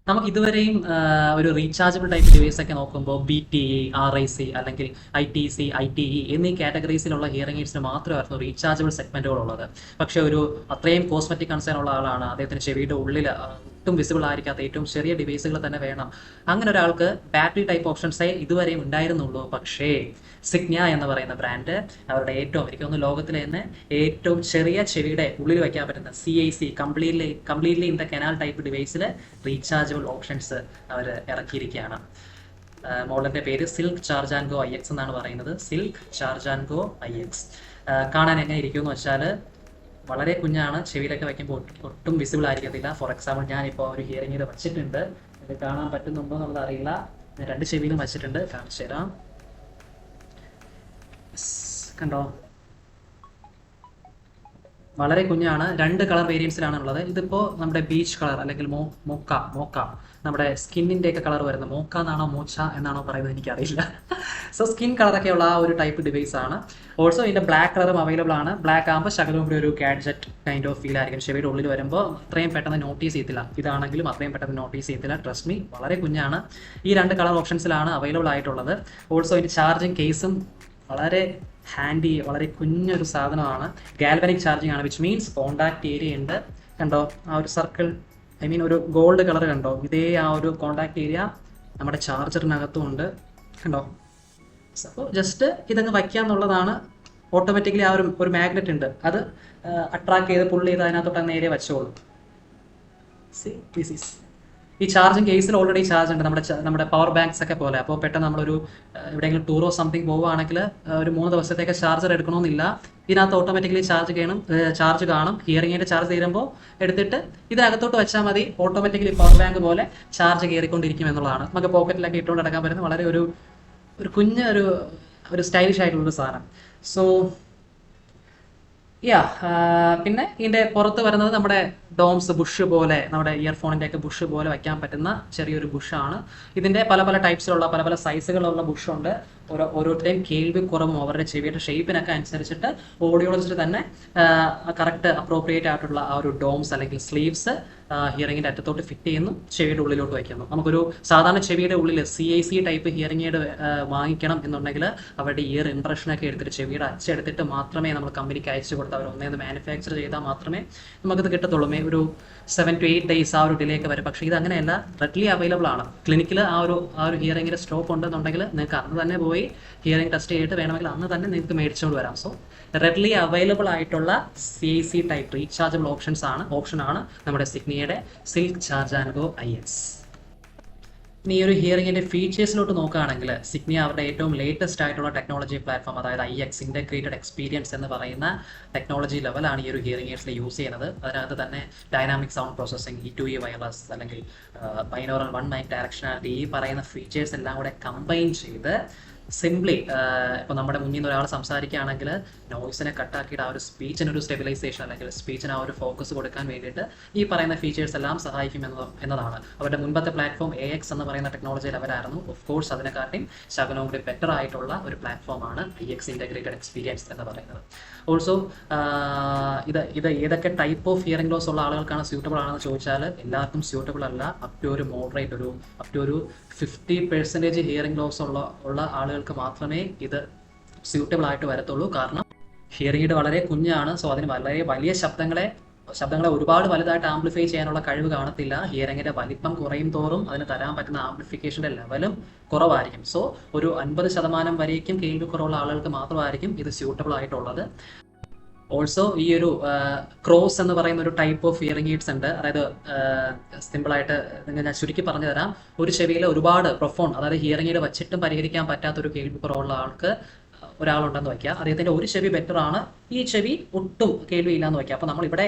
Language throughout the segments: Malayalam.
നമുക്ക് ഇതുവരെയും ഒരു റീചാർജബിൾ ടൈപ്പ് ഡിവൈസ് ഒക്കെ നോക്കുമ്പോൾ BTE, RIC അല്ലെങ്കിൽ ITC, ITE എന്നീ കാറ്റഗറീസിലുള്ള ഹിയറിംഗ് എയ്ഡ്സിന് മാത്രമായിരുന്നു റീചാർജബിൾ സെഗ്മെന്റുകൾ ഉള്ളത്. പക്ഷേ ഒരു അത്രയും കോസ്മെറ്റിക് കൺസേൺ ഉള്ള ആളാണ്, അദ്ദേഹത്തിന് ചെവിയുടെ ഉള്ളിൽ ഒട്ടും വിസിബിൾ ആയിരിക്കാത്ത ഏറ്റവും ചെറിയ ഡിവൈസുകൾ തന്നെ വേണം. അങ്ങനെ ഒരാൾക്ക് ബാറ്ററി ടൈപ്പ് ഓപ്ഷൻസേ ഇതുവരെയും ഉണ്ടായിരുന്നുള്ളൂ. പക്ഷേ സിഗ്ന എന്ന് പറയുന്ന ബ്രാൻഡ് അവരുടെ ഏറ്റവും, എനിക്ക് തോന്നുന്നു ലോകത്തിലെ തന്നെ ഏറ്റവും ചെറിയ ചെവിയുടെ ഉള്ളിൽ വയ്ക്കാൻ പറ്റുന്ന CIC completely in the canal type ഡിവൈസിൽ റീചാർജബിൾ ഓപ്ഷൻസ് അവർ ഇറക്കിയിരിക്കുകയാണ്. മോഡലിന്റെ പേര് silk charge and go IX എന്നാണ് പറയുന്നത്. Silk charge and go IX കാണാൻ എങ്ങനെ ഇരിക്കുമെന്ന് വെച്ചാൽ വളരെ കുഞ്ഞാണ്, ചെവിയിലൊക്കെ വയ്ക്കുമ്പോൾ ഒട്ടും വിസിബിൾ ആയിരിക്കത്തില്ല. ഫോർ എക്സാമ്പിൾ ഞാനിപ്പോൾ ഒരു ഹിയറിംഗ് എയ്ഡ് വെച്ചിട്ടുണ്ട്, ഇത് കാണാൻ പറ്റുന്നുണ്ടോ എന്നുള്ളത് അറിയില്ല. ഞാൻ 2 ചെവിയിലും വെച്ചിട്ടുണ്ട്, കാണിച്ചു തരാം. കണ്ടോ, വളരെ കുഞ്ഞാണ്. 2 കളർ വേരിയൻസിലാണ് ഉള്ളത്. ഇതിപ്പോൾ നമ്മുടെ ബീച്ച് കളർ അല്ലെങ്കിൽ മോക്ക നമ്മുടെ സ്കിന്നിൻ്റെ ഒക്കെ കളർ വരുന്നത്. മോക്ക എന്നാണോ മോച്ച എന്നാണോ പറയുന്നത് എനിക്കറിയില്ല. സോ സ്കിൻ കളറൊക്കെ ഉള്ള ആ ഒരു ടൈപ്പ് ഡിവൈസ് ആണ്. ഓൾസോ ഇതിൻ്റെ ബ്ലാക്ക് കളറും അവൈലബിൾ ആണ്. ബ്ലാക്ക് ആകുമ്പോൾ ശകലവും കൂടി ഒരു ഗാഡ്ജറ്റ് കൈൻഡ് ഓഫ് ഫീൽ ആയിരിക്കും. ചെവിയുടെ ഉള്ളിൽ വരുമ്പോൾ അത്രയും പെട്ടെന്ന് നോട്ടീസ് ചെയ്യത്തില്ല. ഇതാണെങ്കിലും അത്രയും പെട്ടെന്ന് നോട്ടീസ് ചെയ്യത്തില്ല. ട്രസ്റ്റ് മീ, വളരെ കുഞ്ഞാണ്. ഈ 2 കളർ ഓപ്ഷൻസിലാണ് അവൈലബിൾ ആയിട്ടുള്ളത്. ഓൾസോ ഇതിൻ്റെ ചാർജിങ് കേസും വളരെ ഹാൻഡി, വളരെ കുഞ്ഞൊരു സാധനമാണ്. ഗാൽവനിക് ചാർജിങ് ആണ്, വിച്ച് മീൻസ് കോണ്ടാക്ട് ഏരിയ ഉണ്ട്. കണ്ടോ ആ ഒരു സർക്കിൾ, ഒരു ഗോൾഡ് കളർ കണ്ടോ, ഇതേ ആ ഒരു കോണ്ടാക്ട് ഏരിയ നമ്മുടെ ചാർജറിനകത്തും ഉണ്ട്. കണ്ടോ, അപ്പോൾ ജസ്റ്റ് ഇതങ്ങ് വയ്ക്കാന്നുള്ളതാണ്. ഓട്ടോമാറ്റിക്കലി ആ ഒരു മാഗ്നറ്റ് ഉണ്ട്, അത് അട്രാക്ട് ചെയ്ത് പുള്ളി ചെയ്ത് അതിനകത്തോട്ട് നേരെ വെച്ചോളൂ. ഈ ചാർജിങ് കേസിൽ ഓൾറെഡി ചാർജ് ഉണ്ട്, നമ്മുടെ പവർ ബാങ്ക്സ് ഒക്കെ പോലെ. അപ്പോൾ പെട്ടെന്ന് നമ്മളൊരു എവിടെയെങ്കിലും ടൂറോ സംതിങ് പോവുകയാണെങ്കിൽ ഒരു 3 ദിവസത്തേക്ക് ചാർജർ എടുക്കണമെന്നില്ല. ഇതിനകത്ത് ഓട്ടോമാറ്റിക്കലി ചാർജ് കാണും. ഹിയറിംഗ് എയ്ഡ് ചാർജ് തീരുമ്പോൾ എടുത്തിട്ട് ഇതിനകത്തോട്ട് വെച്ചാൽ മതി. ഓട്ടോമാറ്റിക്കലി പവർ ബാങ്ക് പോലെ ചാർജ് കയറിക്കൊണ്ടിരിക്കും എന്നുള്ളതാണ്. നമുക്ക് പോക്കറ്റിലൊക്കെ ഇട്ടുകൊണ്ട് നടക്കാൻ പറ്റുന്ന വളരെ ഒരു കുഞ്ഞ ഒരു സ്റ്റൈലിഷ് ആയിട്ടുള്ളൊരു സാധനം. സോ പിന്നെ ഇതിൻ്റെ പുറത്ത് വരുന്നത് നമ്മുടെ ഡോംസ്, ബുഷ് പോലെ, നമ്മുടെ ഇയർഫോണിൻ്റെ ഒക്കെ ബുഷ് പോലെ വയ്ക്കാൻ പറ്റുന്ന ചെറിയൊരു ബുഷാണ്. ഇതിൻ്റെ പല ടൈപ്സിലുള്ള പല സൈസുകളുള്ള ബുഷുണ്ട്. ഓരോരുത്തരെയും കേൾവി കുറവും അവരുടെ ചെവിയുടെ ഷേപ്പിനൊക്കെ അനുസരിച്ചിട്ട് ഓഡിയോളജിസ്റ്റ് തന്നെ കറക്റ്റ് അപ്രോപ്രിയേറ്റ് ആയിട്ടുള്ള ആ ഒരു ഡോംസ് അല്ലെങ്കിൽ സ്ലീവ്സ് ഹിയറിംഗിൻ്റെ അറ്റത്തോട്ട് ഫിറ്റ് ചെയ്യുന്നു, ചെവിയുടെ ഉള്ളിലോട്ട് വയ്ക്കുന്നു. നമുക്കൊരു സാധാരണ ചെവിയുടെ ഉള്ളിൽ CIC ടൈപ്പ് ഹിയറിംഗ് എയ്ഡ് വാങ്ങിക്കണം എന്നുണ്ടെങ്കിൽ അവരുടെ ഇയർ ഇംപ്രഷനൊക്കെ എടുത്തിട്ട് ചെവിയുടെ അച്ചെടുത്തിട്ട് മാത്രമേ നമ്മൾ കമ്പനിക്ക് അയച്ചു കൊടുത്ത് അവർ ഒന്നേന്ന് മാനുഫാക്ചർ ചെയ്താൽ മാത്രമേ നമുക്കത് കിട്ടത്തുള്ളൂ. ഒരു 7 to 8 days ആ ഒരു ഡിലേ ഒക്കെ വരും. പക്ഷേ ഇത് അങ്ങനെയല്ല, റെഡ്ലി അവൈലബിൾ ആണ്. ക്ലിനിക്കിൽ ആ ഒരു ഹിയറിംഗിൻ്റെ സ്റ്റോക്ക് ഉണ്ടെന്നുണ്ടെങ്കിൽ നിങ്ങൾക്ക് അന്ന് തന്നെ പോയി ഹിയറിംഗ് ടെസ്റ്റ് ചെയ്തിട്ട് വേണമെങ്കിൽ അന്ന് തന്നെ നിങ്ങൾക്ക് മേടിച്ചുകൊണ്ട് വരാം. സോ റെഡ്ലി അവൈലബിൾ ആയിട്ടുള്ള CIC ടൈപ്പ് റീചാർജബിൾ ഓപ്ഷനാണ് നമ്മുടെ സിഗ്നിയുടെ silk charge and go IX. ഇനി ഈ ഒരു ഹിയറിംഗിൻ്റെ ഫീച്ചേഴ്സിലോട്ട് നോക്കുകയാണെങ്കിൽ സിഗ്നി അവരുടെ ഏറ്റവും ലേറ്റസ്റ്റ് ആയിട്ടുള്ള ടെക്നോളജി പ്ലാറ്റ്ഫോം, അതായത് IX ഇൻ്റഗ്രേറ്റഡ് എക്സ്പീരിയൻസ് എന്ന് പറയുന്ന ടെക്നോളജി ലെവലാണ് ഈ ഒരു ഹിയറിംഗ് എയ്ഡ്സിൽ യൂസ് ചെയ്യുന്നത്. അതിനകത്ത് തന്നെ dynamic sound processing, E2E wireless അല്ലെങ്കിൽ ബൈനോറൽ 1 mic ഡയറക്ഷനാലിറ്റി, ഈ പറയുന്ന ഫീച്ചേഴ്സ് എല്ലാം കൂടെ കമ്പൈൻ ചെയ്ത് സിംപ്ലി ഇപ്പോൾ നമ്മുടെ മുന്നിൽ നിന്ന് ഒരാൾ സംസാരിക്കുകയാണെങ്കിൽ നോയ്സിനെ കട്ടാക്കിയിട്ട് ആ ഒരു സ്പീച്ചിനൊരു സ്റ്റെബിലൈസേഷൻ അല്ലെങ്കിൽ സ്പീച്ചിന് ആ ഒരു ഫോക്കസ് കൊടുക്കാൻ വേണ്ടിയിട്ട് ഈ പറയുന്ന ഫീച്ചേഴ്സ് എല്ലാം സഹായിക്കും എന്നതാണ്. അവരുടെ മുൻപത്തെ പ്ലാറ്റ്ഫോം AX എന്ന് പറയുന്ന ടെക്നോളജി ലെവലായിരുന്നു. ഓഫ് കോഴ്സ് അതിനെക്കാട്ടിയും ശകലവും കൂടി ബെറ്റർ ആയിട്ടുള്ള ഒരു പ്ലാറ്റ്ഫോമാണ് IX ഇൻ്റഗ്രേറ്റഡ് എക്സ്പീരിയൻസ് എന്ന് പറയുന്നത്. ഓൾസോ ഇത് ഏതൊക്കെ ടൈപ്പ് ഓഫ് ഹിയറിംഗ് ലോസ് ഉള്ള ആളുകൾക്കാണ് സ്യൂട്ടബിൾ ആണെന്ന് ചോദിച്ചാൽ എല്ലാവർക്കും സ്യൂട്ടബിൾ അല്ല. അപ് ടു ഒരു മോഡറേറ്റ് അപ് ടു ഒരു 50% ഹിയറിംഗ് ലോസ് ഉള്ള ആളുകൾക്ക് മാത്രമേ ഇത് സ്യൂട്ടബിൾ ആയിട്ട് വരത്തുള്ളൂ. കാരണം ഹിയറിംഗ് എയ്ഡ് വളരെ കുഞ്ഞാണ്. സോ അതിന് വളരെ വലിയ ശബ്ദങ്ങളെ ഒരുപാട് വലുതായിട്ട് ആംപ്ലിഫൈ ചെയ്യാനുള്ള കഴിവ് കാണത്തില്ല. ഹിയറിംഗിന്റെ വലിപ്പം കുറയും തോറും അതിന് തരാൻ പറ്റുന്ന ആംപ്ലിഫിക്കേഷന്റെ ലെവലും കുറവായിരിക്കും. സോ ഒരു 50% വരേക്കും കേൾവി കുറവുള്ള ആളുകൾക്ക് മാത്രമായിരിക്കും ഇത് സ്യൂട്ടബിൾ ആയിട്ടുള്ളത്. ഓൾസോ ഈ ഒരു ക്രോസ് എന്ന് പറയുന്ന ഒരു ടൈപ്പ് ഓഫ് ഹിയറിംഗ് എയ്ഡ്സ് ഉണ്ട്. അതായത് സിമ്പിളായിട്ട് ഞാൻ ചുരുക്കി പറഞ്ഞു തരാം. ഒരു ചെവിയിൽ ഒരുപാട് പ്രൊഫോൺ, അതായത് ഹിയറിംഗ് എയ്ഡ് വച്ചിട്ടും പരിഹരിക്കാൻ പറ്റാത്തൊരു കേൾവി കുറവുള്ള ആൾക്ക് ഒരാളുണ്ടെന്ന് വയ്ക്കുക. അദ്ദേഹത്തിൻ്റെ ഒരു ചെവി ബെറ്റർ ആണ്, ഈ ചെവി ഒട്ടും കേൾവിയില്ലാന്ന് വയ്ക്കുക. അപ്പോൾ നമ്മൾ ഇവിടെ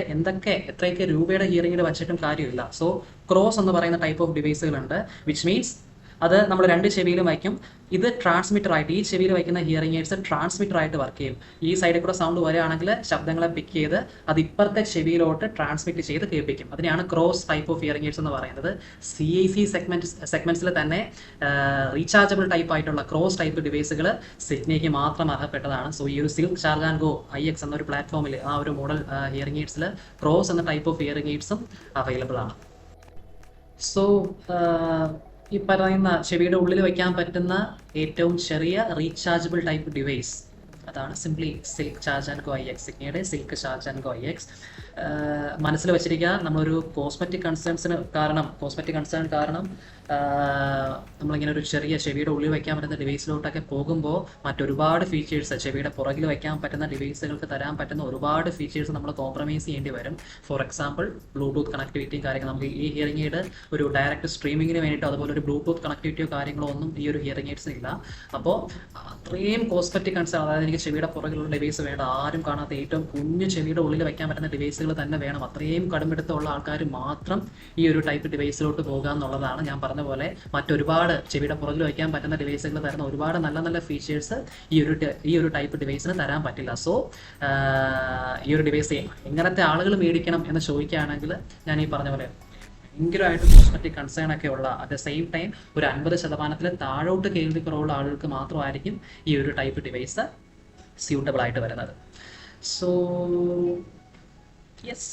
എത്രയൊക്കെ രൂപയുടെ ഹിയറിംഗ് എയ്ഡ് വച്ചിട്ടും കാര്യമില്ല. സോ ക്രോസ് എന്ന് പറയുന്ന ടൈപ്പ് ഓഫ് ഡിവൈസുകളുണ്ട്, വിച്ച് മീൻസ് അത് നമ്മൾ 2 ചെവിയിലും വയ്ക്കും. ഇത് ട്രാൻസ്മിറ്റർ ആയിട്ട്, ഈ ചെവിയിൽ വയ്ക്കുന്ന ഹിയറിംഗ് എയ്ഡ്സ് ട്രാൻസ്മിറ്റർ ആയിട്ട് വർക്ക് ചെയ്യും. ഈ സൈഡിൽ കൂടെ സൗണ്ട് വരികയാണെങ്കിൽ ശബ്ദങ്ങളെ പിക്ക് ചെയ്ത് അത് ഇപ്പുറത്തെ ചെവിയിലോട്ട് ട്രാൻസ്മിറ്റ് ചെയ്ത് കേൾപ്പിക്കും. അതിനെയാണ് cross type of hearing aids എന്ന് പറയുന്നത്. CIC സെഗ്മെന്റ്സിൽ തന്നെ റീചാർജബിൾ ടൈപ്പ് ആയിട്ടുള്ള ക്രോസ് ടൈപ്പ് ഡിവൈസുകൾ സിഗ്നിക്ക് മാത്രം അർഹപ്പെട്ടതാണ്. സോ ഈ ഒരു silk charge and go IX എന്നൊരു പ്ലാറ്റ്ഫോമിൽ ആ ഒരു മോഡൽ ഹിയറിംഗ് എയ്ഡ്സിൽ ക്രോസ് എന്ന ടൈപ്പ് ഓഫ് ഹിയറിംഗ് എയ്ഡ്സും അവൈലബിൾ ആണ്. സോ ഈ പറയുന്ന ചെവിയുടെ ഉള്ളിൽ വയ്ക്കാൻ പറ്റുന്ന ഏറ്റവും ചെറിയ റീചാർജബിൾ ടൈപ്പ് ഡിവൈസ് അതാണ് simply silk charge and go IX. സിഗ്നിയുടെ silk charge and go IX. മനസ്സിൽ വെച്ചിരിക്കുക, നമ്മളൊരു കോസ്മെറ്റിക് കൺസേൺ കാരണം നമ്മളിങ്ങനെ ഒരു ചെറിയ ചെവിയുടെ ഉള്ളിൽ വയ്ക്കാൻ പറ്റുന്ന ഡിവൈസിലോട്ടൊക്കെ പോകുമ്പോൾ മറ്റൊരുപാട് ഫീച്ചേഴ്സ്, ചെവിയുടെ പുറകിൽ വയ്ക്കാൻ പറ്റുന്ന ഡിവൈസുകൾക്ക് തരാൻ പറ്റുന്ന ഒരുപാട് ഫീച്ചേഴ്സ് നമ്മൾ കോംപ്രമൈസ് ചെയ്യേണ്ടി വരും. ഫോർ എക്സാമ്പിൾ ബ്ലൂടൂത്ത് കണക്ടിവിറ്റിയും കാര്യങ്ങൾ. നമുക്ക് ഈ ഹിയറിംഗ് എയ്ഡ് ഒരു ഡയറക്റ്റ് സ്ട്രീമിങ്ങിന് വേണ്ടിയിട്ട് അതുപോലെ ഒരു ബ്ലൂടൂത്ത് കണക്ടിവിറ്റിയോ കാര്യങ്ങളോ ഒന്നും ഈ ഒരു ഹിയറിംഗ് എയ്ഡ്സിന് ഇല്ല. അപ്പോൾ അത്രയും കോസ്മെറ്റിക് കൺസേൺ, അതായത് എനിക്ക് ചെവിയുടെ പുറകിലുള്ള ഡിവൈസ് വേണ്ട, ആരും കാണാത്ത ഏറ്റവും കുഞ്ഞു ചെവിയുടെ ഉള്ളിൽ വയ്ക്കാൻ പറ്റുന്ന ഡിവൈസുകൾ തന്നെ വേണം, അത്രയും കടുമെടുത്തുള്ള ആൾക്കാർ മാത്രം ഈ ഒരു ടൈപ്പ് ഡിവൈസിലോട്ട് പോകുക എന്നുള്ളതാണ്. ഞാൻ പറഞ്ഞ പോലെ മറ്റൊരുപാട് ചെവിയുടെ പുറകിൽ വയ്ക്കാൻ പറ്റുന്ന ഡിവൈസുകൾ തരുന്ന ഒരുപാട് നല്ല നല്ല ഫീച്ചേഴ്സ് ഈ ഒരു ടൈപ്പ് ഡിവൈസിന് തരാൻ പറ്റില്ല. സോ ഈ ഒരു ഡിവൈസ് എങ്ങനത്തെ ആളുകൾ മേടിക്കണം എന്ന് ചോദിക്കുകയാണെങ്കിൽ ഞാൻ ഈ പറഞ്ഞ പോലെ ഭയങ്കരമായിട്ട് കോസ്മെറ്റിക് കൺസേൺ ഒക്കെ ഉള്ള, അറ്റ് ദ സെയിം ടൈം ഒരു 50% താഴോട്ട് കേൾവി കുറവുള്ള ആളുകൾക്ക് മാത്രമായിരിക്കും ഈ ഒരു ടൈപ്പ് ഡിവൈസ് സ്യൂട്ടബിൾ ആയിട്ട് വരുന്നത്. So yes.